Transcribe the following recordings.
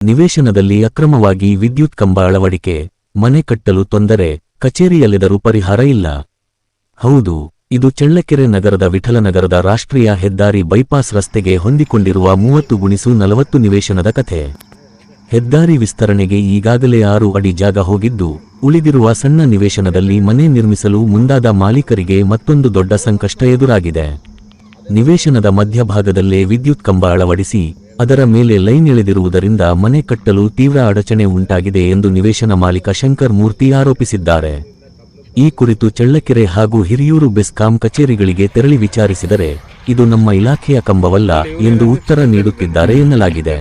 ನಿವೇಶನದಲ್ಲಿ ಅಕ್ರಮವಾಗಿ ವಿದ್ಯುತ್ ಕಂಬ ಅಳವಡಿಕೆ, ಮನೆ ಕಟ್ಟಲು ತೊಂದರೆ, ಕಚೇರಿಯಲ್ಲಿದರೂ ಪರಿಹಾರ ಇಲ್ಲ. ಹೌದು, ಇದು ಚಳ್ಳಕೆರೆ ನಗರದ ವಿಠಲನಗರದ ರಾಷ್ಟ್ರೀಯ ಹೆದ್ದಾರಿ ಬೈಪಾಸ್ ರಸ್ತೆಗೆ ಹೊಂದಿಕೊಂಡಿರುವ 30x40 ನಿವೇಶನದ ಕಥೆ. ಹೆದ್ದಾರಿ ವಿಸ್ತರಣೆಗೆ ಈಗಾಗಲೇ 6 ಅಡಿ ಜಾಗ ಹೋಗಿದ್ದು, ಉಳಿದಿರುವ ಸಣ್ಣ ನಿವೇಶನದಲ್ಲಿ ಮನೆ ನಿರ್ಮಿಸಲು ಮುಂದಾದ ಮಾಲೀಕರಿಗೆ ಮತ್ತೊಂದು ದೊಡ್ಡ ಸಂಕಷ್ಟ ಎದುರಾಗಿದೆ. ನಿವೇಶನದ ಮಧ್ಯಭಾಗದಲ್ಲೇ ವಿದ್ಯುತ್ ಕಂಬ ಅಳವಡಿಸಿ ಅದರ ಮೇಲೆ ಲೈನ್ ಎಳೆದಿರುವುದರಿಂದ ಮನೆ ಕಟ್ಟಲು ತೀವ್ರ ಅಡಚಣೆ ಉಂಟಾಗಿದೆ ಎಂದು ನಿವೇಶನ ಮಾಲೀಕ ಶಂಕರ್ ಮೂರ್ತಿ ಆರೋಪಿಸಿದ್ದಾರೆ. ಈ ಕುರಿತು ಚಳ್ಳಕೆರೆ ಹಾಗೂ ಹಿರಿಯೂರು ಬೆಸ್ಕಾಂ ಕಚೇರಿಗಳಿಗೆ ತೆರಳಿ ವಿಚಾರಿಸಿದರೆ, ಇದು ನಮ್ಮ ಇಲಾಖೆಯ ಕಂಬವಲ್ಲ ಎಂದು ಉತ್ತರ ನೀಡುತ್ತಿದ್ದಾರೆ ಎನ್ನಲಾಗಿದೆ.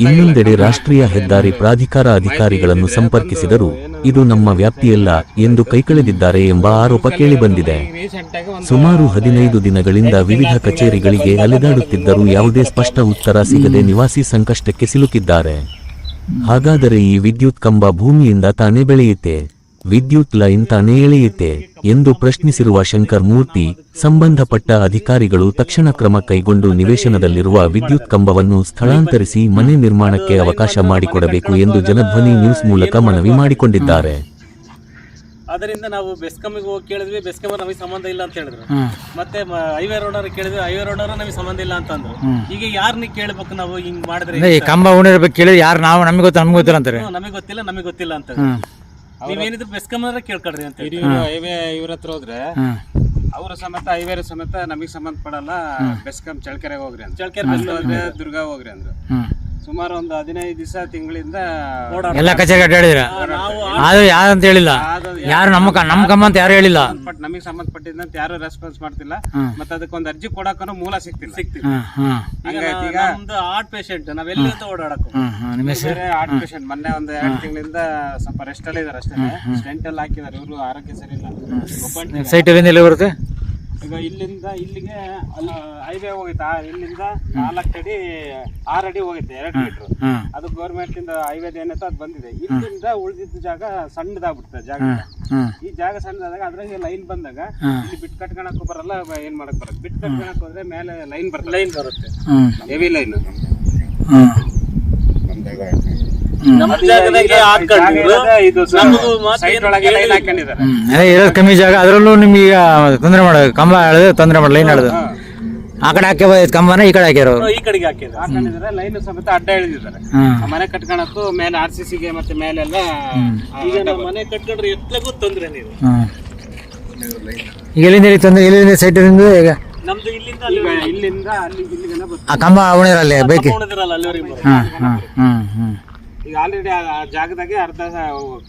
ಇನ್ನೊಂದೆಡೆ ರಾಷ್ಟ್ರೀಯ ಹೆದ್ದಾರಿ ಪ್ರಾಧಿಕಾರ ಅಧಿಕಾರಿಗಳನ್ನು ಸಂಪರ್ಕಿಸಿದರೂ ಇದು ನಮ್ಮ ವ್ಯಾಪ್ತಿಯಲ್ಲ ಎಂದು ಕೈಕಳೆದಿದ್ದಾರೆ ಎಂಬ ಆರೋಪ ಕೇಳಿಬಂದಿದೆ. ಸುಮಾರು 15 ದಿನಗಳಿಂದ ವಿವಿಧ ಕಚೇರಿಗಳಿಗೆ ಅಲೆದಾಡುತ್ತಿದ್ದರೂ ಯಾವುದೇ ಸ್ಪಷ್ಟ ಉತ್ತರ ಸಿಗದೆ ನಿವಾಸಿ ಸಂಕಷ್ಟಕ್ಕೆ ಸಿಲುಕಿದ್ದಾರೆ. ಹಾಗಾದರೆ ಈ ವಿದ್ಯುತ್ ಕಂಬ ಭೂಮಿಯಿಂದ ತಾನೇ ಬೆಳೆಯುತ್ತೆ, ವಿದ್ಯುತ್ ಲೈನ್ ತಾನೇ ಎಳೆಯುತ್ತೆ ಎಂದು ಪ್ರಶ್ನಿಸಿರುವ ಶಂಕರ್ ಮೂರ್ತಿ, ಸಂಬಂಧಪಟ್ಟ ಅಧಿಕಾರಿಗಳು ತಕ್ಷಣ ಕ್ರಮ ಕೈಗೊಂಡು ನಿವೇಶನದಲ್ಲಿರುವ ವಿದ್ಯುತ್ ಕಂಬವನ್ನು ಸ್ಥಳಾಂತರಿಸಿ ಮನೆ ನಿರ್ಮಾಣಕ್ಕೆ ಅವಕಾಶ ಮಾಡಿಕೊಡಬೇಕು ಎಂದು ಜನಧ್ವನಿ ನ್ಯೂಸ್ ಮೂಲಕ ಮನವಿ ಮಾಡಿಕೊಂಡಿದ್ದಾರೆ. ಅದರಿಂದ ನಾವು ಬೆಸ್ಕಾಮಿಗೆ ಹೋಗಿ ಕೇಳಿದ್ವಿ, ಬೆಸ್ಕಾಮ್ ನಮಗೆ ಸಂಬಂಧ ಇಲ್ಲ ಅಂತ ಹೇಳಿದ್ರು. ಮತ್ತೆ ಹೈವೇ ರೋಡ್ ಅವ್ರಿಗೆ ಕೇಳಿದ್ವಿ, ಹೈವೇ ರೋಡ್ ಅವರು ನಮಗೆ ಸಂಬಂಧ ಇಲ್ಲ ಅಂತಂದ್ರು. ಈಗ ಯಾರನ್ನ ಕೇಳಬೇಕು ನಾವು ಹಿಂಗ್ ಮಾಡಿದ್ರೆ? ಈ ಕಂಬ ಉಣಿರ್ಬೇಕು ಕೇಳಿದ್ರೆ ಯಾರು ನಾವು ನಮಗೆ ಗೊತ್ತಿಲ್ಲ ಅಂತಾರೆ. ನಮಗೆ ಗೊತ್ತಿಲ್ಲ ಅಂತ ನೀವೇನಿದ್ರು ಬೆಸ್ಕಾಮ್ ಕೇಳ್ಕೊಳ್ರಿ ಅಂತ. ಹೈವೇ ಇವ್ರ ಹತ್ರ ಹೋದ್ರೆ ಅವರು ಸಮೇತ ಹೈವೇ ಸಮೇತ ನಮಗೆ ಸಂಬಂಧ ಪಡಲ್ಲ, ಬೆಸ್ಕಾಮ್ ಚಳ್ಳಕೆರೆಗೆ ಹೋಗ್ರಿ ಅಂತ, ಚಳ್ಳಕೆರೆ ದುರ್ಗ ಹೋಗ್ರಿ ಅಂದ್ರು. ಸುಮಾರು ಒಂದು 15 ದಿವಸ ತಿಂಗಳಿಂದ ಎಲ್ಲ ಕಚೇರಿ ಅಡ್ಡಾಡಿದ್ರ, ಆದ್ರೂ ಯಾರಂತ ಹೇಳಿಲ್ಲ, ಯಾರು ನಮ್ಮ ಕಂಬ ಅಂತ ಯಾರು ಹೇಳಿಲ್ಲ. ನಮಗೆ ಸಂಬಂಧಪಟ್ಟಿದ್ದಂತ ಯಾರು ರೆಸ್ಪಾನ್ಸ್ ಮಾಡ್ತಿಲ್ಲ. ಮತ್ತೆ ಅದಕ್ಕೊಂದು ಅರ್ಜಿ ಕೊಡಕ್ಕೂ ಮೂಲ ಸಿಗ್ತಿಲ್ಲ. ಈಗ ನಮ್ದು ಹಾರ್ಟ್ ಪೇಷಂಟ್, ನಾವೆಲ್ಲಿ ಅಂತ ಓಡಾಡಕ್ ಹಾರ್ಟ್ ಪೇಷಂಟ್ ಮೊನ್ನೆ ಒಂದು 2 ತಿಂಗಳಿಂದ ಸ್ವಲ್ಪ ರೆಸ್ಟ್ ಅಲ್ಲಿ ಇದಾರೆ ಅಷ್ಟೇ. ಸ್ಟೆಂಟ್ ಎಲ್ಲ ಹಾಕಿದಾರೆ, ಇವರು ಆರೋಗ್ಯ ಸರಿ ಇಲ್ಲ. ಸೈಟ್ ಎಲ್ಲಿ ಬರುತ್ತೆ? ಈಗ ಇಲ್ಲಿಂದ ಇಲ್ಲಿಗೆ ಹೈವೇ ಹೋಗಿತ್ತಾ, ಇಲ್ಲಿಂದ 4 ಅಡಿ 6 ಅಡಿ ಹೋಗುತ್ತೆ 2 ಮೀಟರ್. ಅದು ಗೌರ್ಮೆಂಟ್ ಇಂದ ಹೈವೇ ಏನೈತೆ ಅದು ಬಂದಿದೆ. ಇಲ್ಲಿಂದ ಉಳಿದಿದ್ದ ಜಾಗ ಸಣ್ಣದಾಗ್ಬಿಡ್ತದೆ ಜಾಗ. ಈ ಜಾಗ ಸಣ್ಣದಾದಾಗ ಅದ್ರಾಗ ಲೈನ್ ಬಂದಾಗ ಇಲ್ಲಿ ಬಿಟ್ ಕಟ್ಕೊಳಕ್ಕೂ ಬರಲ್ಲ, ಏನ್ ಮಾಡಕ್ ಬರಲ್ಲ. ಬಿಟ್ ಕಟ್ಕೊಳಕ್ ಹೋದ್ರೆ ಮೇಲೆ ಲೈನ್ ಬರುತ್ತೆ, ಹೆವಿ ಲೈನ್. ಕಮ್ಮಿ ಜಾಗ, ಅದರಲ್ಲೂ ನಿಮ್ಗೆ ತೊಂದರೆ ಮಾಡೋದು, ಕಂಬ ಹೇಳಿದ್ರೆ ತೊಂದರೆ ಮಾಡಿ ಲೈನ್ ಹೇಳುದು. ಆ ಕಡೆ ಹಾಕಿ ಕಂಬನ ಈ ಕಡೆ ಹಾಕ್ಯಾರ, ಈ ಕಡೆಗೆ ಹಾಕಿದ್ದಾರೆ. ಲೈನ್ ಸಮೇತ ಅಡ್ಡ ಎಳೆದಿದ್ದಾರೆ. ಮನೆ ಕಟ್ಕೊಳಕ್ಕೂ ಮೇಲೆ RCC ಗೆ ಮತ್ತೆ ಮೇಲೆಲ್ಲ. ಈಗ ನಾವು ಮನೆ ಕಟ್ಕೊಂಡ್ರೆ ಎತ್ತಲಗೂ ತೊಂದ್ರೆ. ನೀವು ಈಗ ಎಲ್ಲಿಂದ ತೊಂದರೆ, ಎಲ್ಲಿಂದ ಸೈಟ್ ಈಗ ನಮ್ದು ಇಲ್ಲಿಂದ ಇಲ್ಲಿಗೆ ಆ ಕಂಬ ಉಣಿರಲ್ಲ ಬೈಕ್. ಈಗ ಆಲ್ರೆಡಿ ಆ ಜಾಗದಾಗೆ ಅರ್ಧ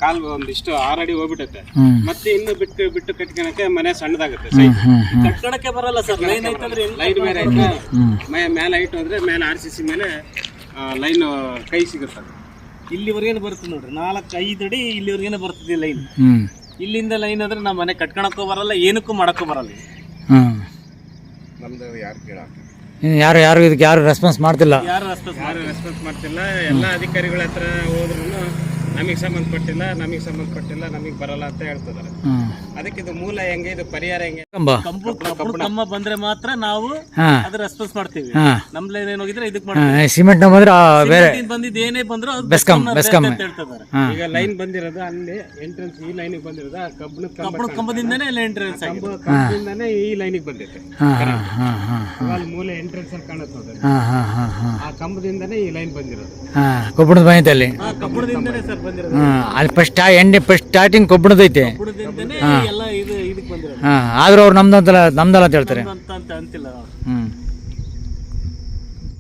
ಕಾಲ್ ಒಂದಿಷ್ಟು 6 ಅಡಿ ಹೋಗ್ಬಿಟ್ಟೈತೆ. ಮತ್ತೆ ಇನ್ನು ಬಿಟ್ಟು ಕಟ್ಕೊಳಕ್ಕೆ ಮನೆ ಸಣ್ಣದಾಗುತ್ತೆ. ಕಟ್ಕೊಳಕ್ಕೆ ಬರಲ್ಲ ಸರ್, ಲೈನ್ ಐತಂದ್ರೆ ಲೈನ್ ಮೇಲೆ ಐತೆ. ಮೇಲೆ ಹೈಟ್ ಹೋದ್ರೆ ಮೇಲೆ RCC ಮೇಲೆ ಲೈನ್ ಕೈ ಸಿಗುತ್ತೆ. ಇಲ್ಲಿವರೆಗೇನು ಬರ್ತದೆ ನೋಡ್ರಿ, 4-5 ಅಡಿ ಇಲ್ಲಿವರೆಗೇನೆ ಬರ್ತದೆ ಲೈನ್. ಇಲ್ಲಿಂದ ಲೈನ್ ಆದ್ರೆ ನಾವು ಮನೆ ಕಟ್ಕೊಳಕ್ಕೂ ಬರಲ್ಲ, ಏನಕ್ಕೂ ಮಾಡಕ್ಕೂ ಬರಲ್ಲ. ನಮ್ದು ಯಾರು ಇದಕ್ಕೆ ಯಾರು ರೆಸ್ಪಾನ್ಸ್ ಮಾಡ್ತಿಲ್ಲ. ಯಾರು ರೆಸ್ಪಾನ್ಸ್ ಮಾಡ್ತಿಲ್ಲ. ಎಲ್ಲ ಅಧಿಕಾರಿಗಳ ಹತ್ರ ಹೋದ್ರು ನಮಗೆ ಸಂಬಂಧಪಟ್ಟಿಲ್ಲ, ನಮಗೆ ಬರಲ್ಲ ಅಂತ ಹೇಳ್ತಿದ್ದಾರೆ. ಅದಕ್ಕೆ ಇದು ಮೂಲ ಹೆಂಗೆ, ಇದು ಪರಿಹಾರ ಹೆಂಗೆ? ಕಂಬ ಬಂದ್ರೆ ಮಾತ್ರ ನಾವು ಅದು ರೆಸ್ಪಾನ್ಸ್ ಮಾಡ್ತೀವಿ. ನಮ್ ಲೈನ್ ಏನ್ ಹೋಗಿದ್ರೆ ಇದಕ್ಕೆ ಮಾಡ್ತೀವಿ. ಸಿಮೆಂಟ್ ಬಂದ್ರೆ ಬೇರೆ ಬಂದಿದ್ದು ಏನೇ ಬಂದ್ರು ಬೆಸ್ಕಾಂ ಅಂತ ಹೇಳ್ತಿದ್ದಾರೆ. ಈಗ ಲೈನ್ ಬಂದಿರೋದು ಅಲ್ಲಿ ಎಂಟ್ರೆನ್ಸ್, ಈ ಲೈನ್ ಬಂದಿರೋದು ಕಬ್ಬಣ ಕಂಬದಿಂದನೇ ಎಂಟ್ರೆನ್ಸ್, ಕಂಬದಿಂದನೇ ಈ ಲೈನಿಗೆ ಬಂದಿದೆ. ಅಲ್ಲಿ ಮೂಲೆ ಎಂಟ್ರೆನ್ಸ್ ಅಲ್ಲಿ ಕಾಣುತ್ತೆ, ಆ ಕಂಬದಿಂದನೇ ಈ ಲೈನ್ ಬಂದಿರೋದು. ಕಬ್ಬಣದ ಬಂದಿದೆ ಅಲ್ಲಿ, ಕಬ್ಬಣದಿಂದನೇ ಸರ್ ಬಂದಿರೋದು. ಅಲ್ಲಿ ಫಸ್ಟ್ ಸ್ಟಾರ್ಟಿಂಗ್ ಕಬ್ಬಣದೈತೆ. ಎಲ್ಲ ಇದು ಇದಕ್ಕೆ ಬಂದಿರೋದು. ಆದ್ರೂ ಅವ್ರು ನಮ್ದಲ್ಲ ಅಂತ ಹೇಳ್ತಾರೆ. ಅಂತಿಲ್ಲ.